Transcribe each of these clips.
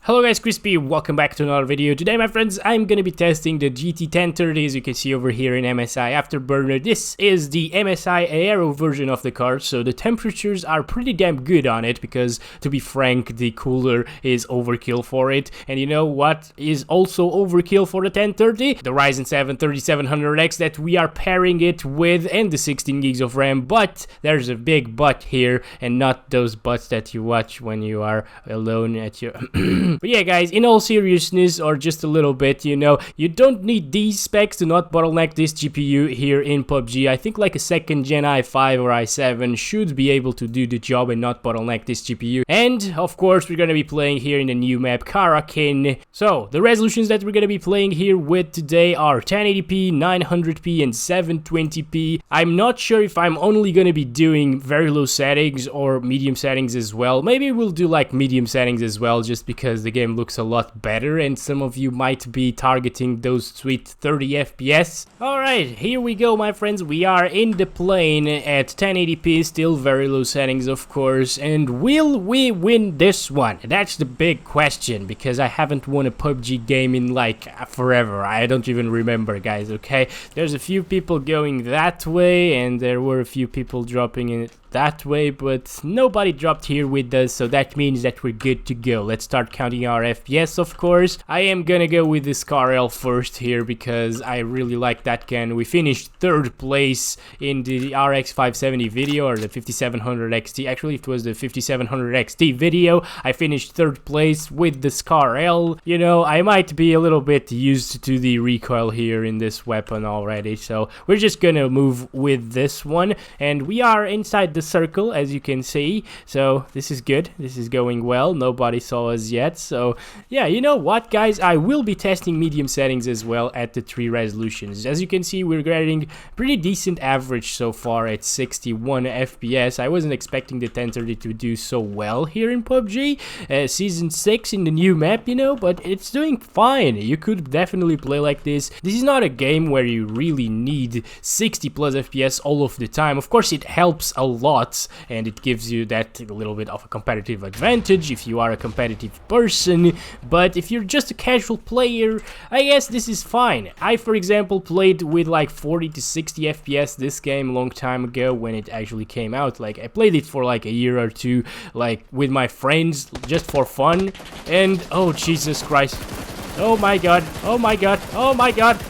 Hello guys, Crispy, welcome back to another video. Today my friends, I'm gonna be testing the GT1030 as you can see over here in MSI Afterburner. This is the MSI Aero version of the card, so the temperatures are pretty damn good on it because, to be frank, the cooler is overkill for it. And you know what is also overkill for the 1030? The Ryzen 7 3700X that we are pairing it with and the 16 gigs of RAM, but there's a big but here and not those buts that you watch when you are alone at your... But yeah guys, in all seriousness, or just a little bit, you know, you don't need these specs to not bottleneck this GPU here in PUBG. I think like a second gen i5 or i7 should be able to do the job and not bottleneck this GPU. And of course we're gonna be playing here in the new map Karakin. So the resolutions that we're gonna be playing here with today are 1080p, 900p and 720p. I'm not sure if I'm only gonna be doing very low settings or medium settings as well. Maybe we'll do like medium settings as well, just because the game looks a lot better and some of you might be targeting those sweet 30 FPS. Alright, here we go my friends, we are in the plane at 1080p, still very low settings of course, and will we win this one? That's the big question, because I haven't won a PUBG game in like forever. I don't even remember guys, okay? There's a few people going that way and there were a few people dropping in that way, but nobody dropped here with us, so that means that we're good to go. Let's start counting our FPS of course. I am gonna go with this RL first here because I really like that gun. We finished third place in the RX 570 video, or the 5700 XT. Actually it was the 5700 XT video. I finished third place with the RL. You know, I might be a little bit used to the recoil here in this weapon already, so we're just gonna move with this one, and we are inside the circle as you can see, so this is good, this is going well. Nobody saw us yet, so yeah, you know what guys, I will be testing medium settings as well at the 3 resolutions. As you can see, we're getting pretty decent average so far at 61 FPS. I wasn't expecting the 1030 to do so well here in PUBG season 6 in the new map, you know, but it's doing fine. You could definitely play like this. This is not a game where you really need 60 plus FPS all of the time. Of course it helps a lot and it gives you that little bit of a competitive advantage if you are a competitive person, but if you're just a casual player, I guess this is fine. I, for example, played with like 40 to 60 FPS this game a long time ago when it actually came out. Like I played it for like a year or two, like with my friends just for fun, and oh Jesus Christ, oh my god, oh my god, oh my god,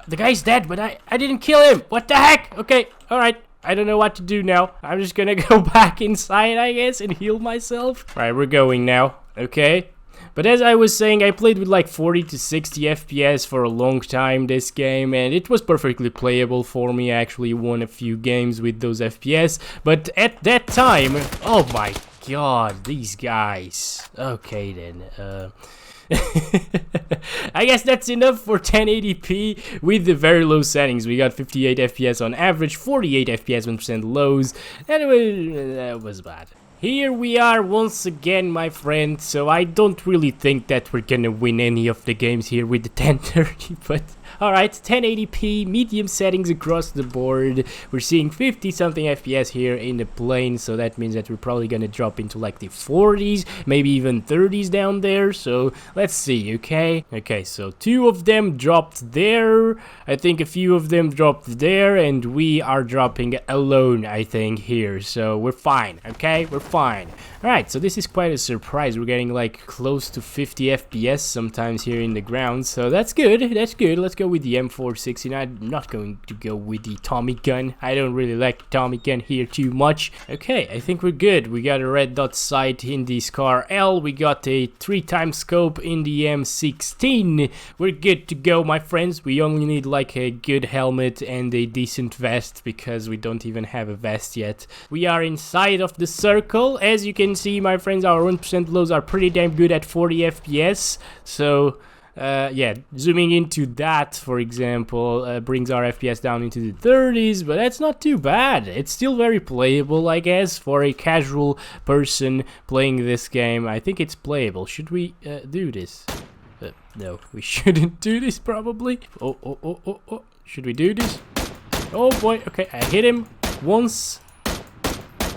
the guy's dead, but I didn't kill him. What the heck? Okay, alright, I don't know what to do now. I'm just gonna go back inside, I guess, and heal myself. Alright, we're going now. Okay. But as I was saying, I played with like 40 to 60 FPS for a long time this game, and it was perfectly playable for me. I actually won a few games with those FPS, but at that time, oh my god, these guys. Okay then, I guess that's enough for 1080p with the very low settings. We got 58 FPS on average, 48 FPS 1% lows, and that was bad. Here we are once again my friend, so I don't really think that we're gonna win any of the games here with the 1030, but alright, 1080p, medium settings across the board. We're seeing 50 something FPS here in the plane, so that means that we're probably gonna drop into like the 40s, maybe even 30s down there, so let's see, okay? Okay, so 2 of them dropped there, I think a few of them dropped there, and we are dropping alone, I think, here, so we're fine, okay? We're fine. Alright, so this is quite a surprise. We're getting like close to 50 FPS sometimes here in the ground, so that's good, that's good. Let's go with the M416. I'm not going to go with the Tommy gun. I don't really like the Tommy gun here too much. Okay, I think we're good. We got a red dot sight in the Scar L. We got a 3x scope in the M16. We're good to go, my friends. We only need like a good helmet and a decent vest because we don't even have a vest yet. We are inside of the circle. As you can see, my friends, our 1% lows are pretty damn good at 40 FPS. So yeah, zooming into that, for example, brings our FPS down into the 30s, but that's not too bad. It's still very playable, I guess, for a casual person playing this game. I think it's playable. Should we do this? No, we shouldn't do this, probably. Oh. Should we do this? Oh boy, okay, I hit him once.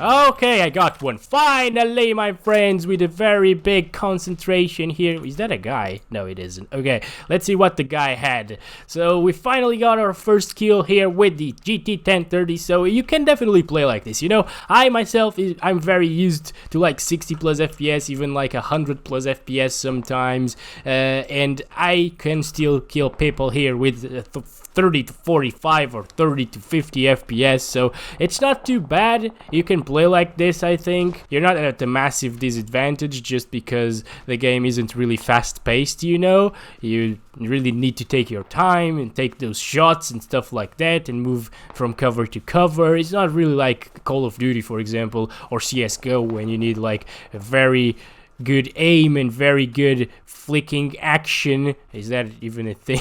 Okay, I got one. Finally, my friends, with a very big concentration here. Is that a guy? No, it isn't. Okay, let's see what the guy had. So we finally got our first kill here with the GT 1030. So you can definitely play like this. You know, I myself, I'm very used to like 60 plus FPS, even like 100 plus FPS sometimes. And I can still kill people here with 30 to 45 or 30 to 50 FPS, so it's not too bad. You can play like this, I think. You're not at a massive disadvantage just because the game isn't really fast-paced, you know. You really need to take your time and take those shots and stuff like that and move from cover to cover. It's not really like Call of Duty, for example, or CSGO, when you need like a very good aim and very good flicking action. Is that even a thing?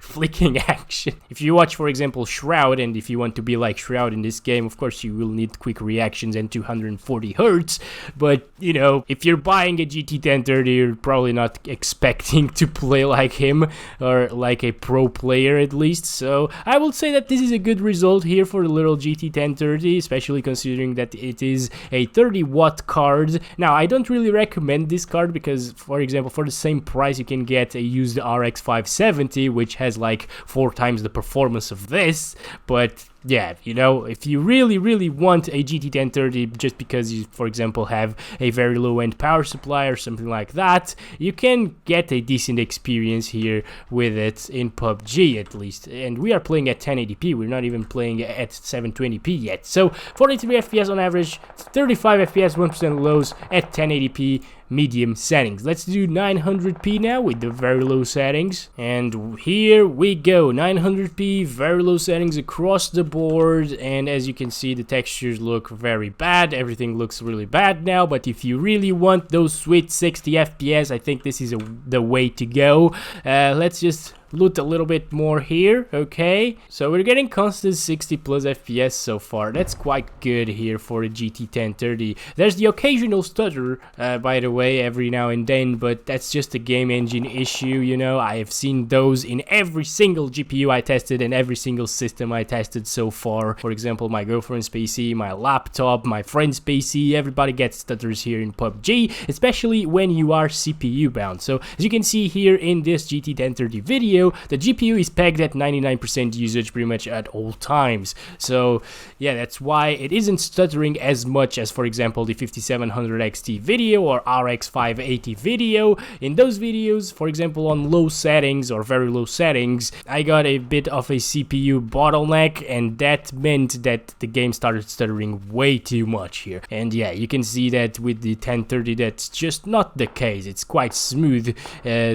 Flicking action. If you watch, for example, Shroud, and if you want to be like Shroud in this game, of course you will need quick reactions and 240 hertz. But, you know, if you're buying a GT 1030, you're probably not expecting to play like him, or like a pro player at least. So I will say that this is a good result here for the little GT 1030, especially considering that it is a 30-watt card. Now, I don't really recommend this card because, for example, for the same price you can get a used RX 570, which has like 4 times the performance of this. But yeah, you know, if you really want a GT 1030 just because you, for example, have a very low-end power supply or something like that, you can get a decent experience here with it in PUBG at least. And we are playing at 1080p, we're not even playing at 720p yet. So 43 FPS on average, 35 FPS, 1% lows at 1080p medium settings. Let's do 900p now with the very low settings, and here we go. 900p, very low settings across the board, and as you can see, the textures look very bad. Everything looks really bad now, but if you really want those sweet 60 FPS, I think this is the way to go. Let's just loot a little bit more here. Okay, so we're getting constant 60 plus FPS so far. That's quite good here for a GT 1030. There's the occasional stutter, by the way, every now and then, but that's just a game engine issue, you know. I have seen those in every single GPU I tested and every single system I tested so far. For example, my girlfriend's PC, my laptop, my friend's PC, everybody gets stutters here in PUBG, especially when you are CPU bound. So as you can see here in this GT 1030 video, the GPU is pegged at 99% usage pretty much at all times. So yeah, that's why it isn't stuttering as much as, for example, the 5700 XT video or RX 580 video. In those videos, for example, on low settings or very low settings, I got a bit of a CPU bottleneck, and that meant that the game started stuttering way too much here. And yeah, you can see that with the 1030, that's just not the case. It's quite smooth,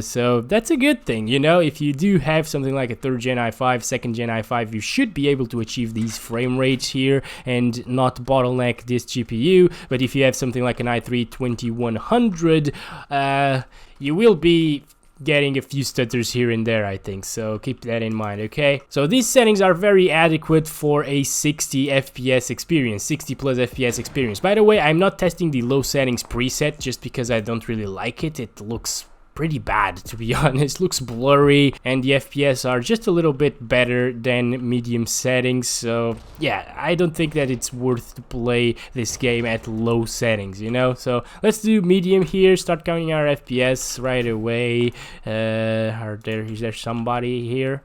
so that's a good thing, you know. If you do have something like a 3rd gen i5, 2nd gen i5, you should be able to achieve these frame rates here and not bottleneck this GPU. But if you have something like an i3 2100, you will be getting a few stutters here and there, I think, so keep that in mind. Okay, so these settings are very adequate for a 60 FPS experience, 60 plus FPS experience. By the way, I'm not testing the low settings preset just because I don't really like it. It looks pretty bad, to be honest. Looks blurry, and the FPS are just a little bit better than medium settings. So yeah, I don't think that it's worth to play this game at low settings, you know. So let's do medium here, start counting our FPS right away. Is there somebody here?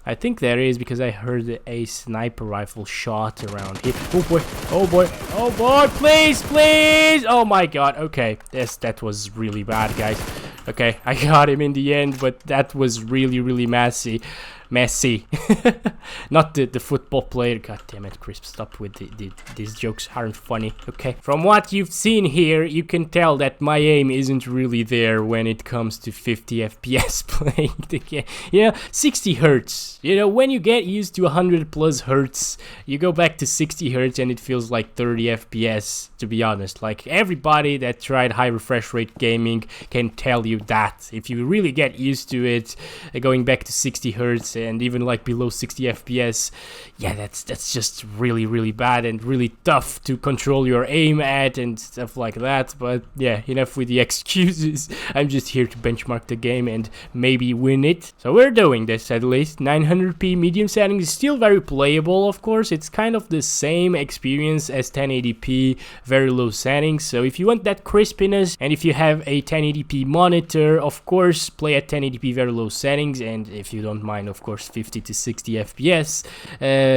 I think there is, because I heard a sniper rifle shot around here. Oh boy, oh boy, oh boy, please, please. Oh my god, okay, yes, that was really bad, guys. Okay, I got him in the end, but that was really messy. Not the football player. God damn it, Crisp, stop with these jokes aren't funny. Okay, from what you've seen here, you can tell that my aim isn't really there when it comes to 50 FPS playing the game. You know, 60 hertz. You know, when you get used to 100 plus hertz, you go back to 60 hertz and it feels like 30 FPS, to be honest. Like, everybody that tried high refresh rate gaming can tell you that. If you really get used to it, going back to 60 hertz, and even like below 60 FPS, yeah, that's just really bad and really tough to control your aim at and stuff like that. But yeah, enough with the excuses. I'm just here to benchmark the game and maybe win it. So we're doing this at least. 900p medium settings is still very playable, of course. It's kind of the same experience as 1080p, very low settings. So if you want that crispiness, and if you have a 1080p monitor, of course, play at 1080p very low settings, and if you don't mind, of course, 50 to 60 FPS,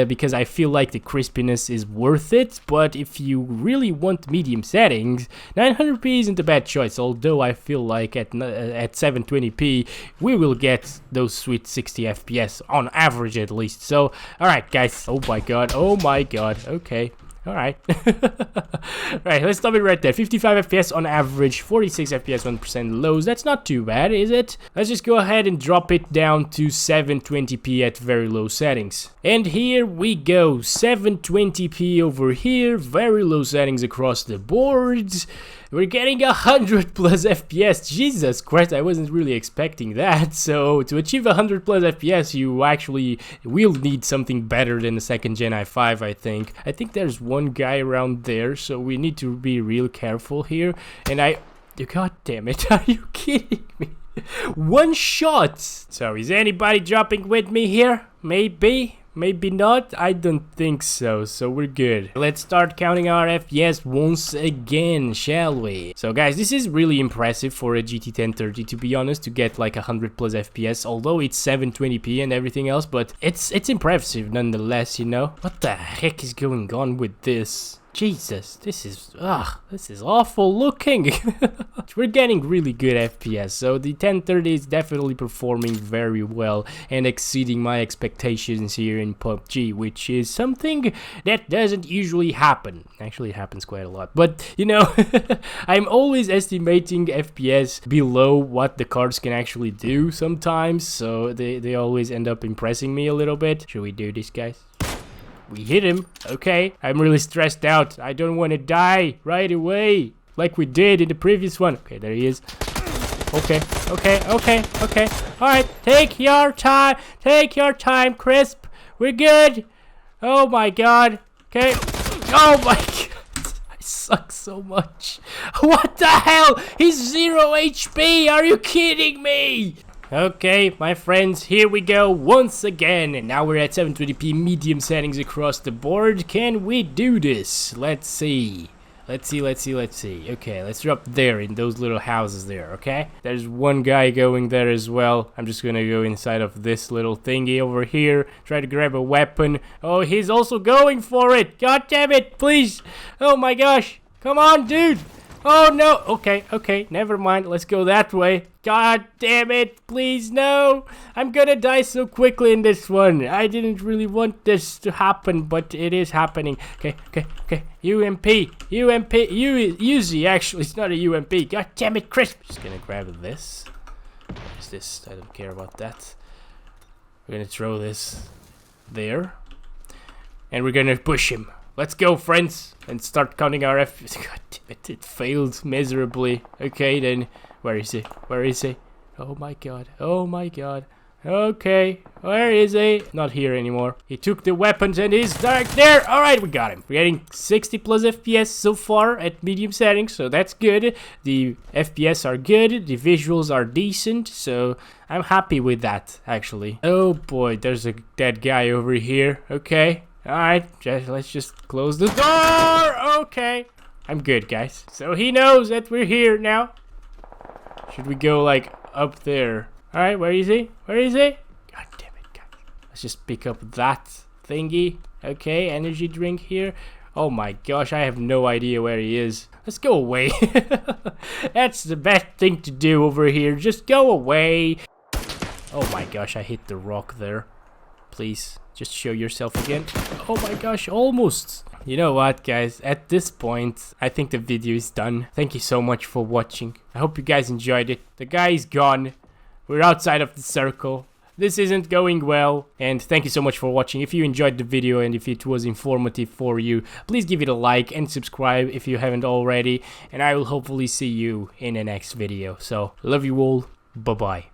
because I feel like the crispiness is worth it. But if you really want medium settings, 900p isn't a bad choice, although I feel like at 720p we will get those sweet 60 FPS on average at least. So alright guys, oh my god, okay. Alright. Right, let's stop it right there. 55 FPS on average, 46 FPS 1% lows. That's not too bad, is it? Let's just go ahead and drop it down to 720p at very low settings. And here we go. 720p over here, very low settings across the board. We're getting 100 plus FPS. Jesus Christ, I wasn't really expecting that. So to achieve 100 plus FPS, you actually will need something better than the second gen i5, I think. I think there's one guy around there, so we need to be real careful here. And god damn it, are you kidding me? One shot! So is anybody dropping with me here? Maybe? Maybe not? I don't think so, so we're good. Let's start counting our FPS once again, shall we? So guys, this is really impressive for a GT 1030, to be honest, to get like 100 plus FPS, although it's 720p and everything else, but it's impressive nonetheless, you know? What the heck is going on with this? Jesus, this is awful looking. We're getting really good FPS, so the 1030 is definitely performing very well and exceeding my expectations here in PUBG, which is something that doesn't usually happen. Actually, it happens quite a lot, but you know, I'm always estimating FPS below what the cards can actually do sometimes, so they always end up impressing me a little bit. Should we do this, guys? We hit him. Okay, I'm really stressed out. I don't want to die right away like we did in the previous one. Okay, there he is. Okay. All right, take your time, Crisp. We're good. Oh my god. Okay. Oh my god. I suck so much. What the hell? He's 0 HP. Are you kidding me? Okay, my friends, here we go once again, and now we're at 720p medium settings across the board. Can we do this? Let's see. Let's see. Okay, let's drop there in those little houses there, okay? There's one guy going there as well. I'm just gonna go inside of this little thingy over here, try to grab a weapon. Oh, he's also going for it. God damn it, please. Oh my gosh. Come on, dude. Oh no. Okay, never mind. Let's go that way. God damn it, please no. I'm gonna die so quickly in this one. I didn't really want this to happen, but it is happening. Okay. UMP, Uzi, actually, it's not a UMP. God damn it, Chris. Just gonna grab this. What is this? I don't care about that. We're gonna throw this there. And we're gonna push him. Let's go, friends, and start counting our FPS. God damn it, it failed miserably. Okay, then. Where is he? Oh my god. Okay, where is he? Not here anymore. He took the weapons and he's right there. Alright, we got him. We're getting 60 plus FPS so far at medium settings, so that's good. The FPS are good, the visuals are decent, so I'm happy with that, actually. Oh boy, there's a dead guy over here. Okay, alright, let's just close the door. Okay, I'm good, guys. So he knows that we're here now. Should we go, like, up there? Alright, where is he? God damn it, guys. Let's just pick up that thingy. Okay, energy drink here. Oh my gosh, I have no idea where he is. Let's go away. That's the best thing to do over here. Just go away. Oh my gosh, I hit the rock there. Please, just show yourself again. Oh my gosh, almost. You know what, guys, at this point, I think the video is done. Thank you so much for watching. I hope you guys enjoyed it. The guy is gone. We're outside of the circle. This isn't going well. And thank you so much for watching. If you enjoyed the video and if it was informative for you, please give it a like and subscribe if you haven't already. And I will hopefully see you in the next video. So, love you all. Bye-bye.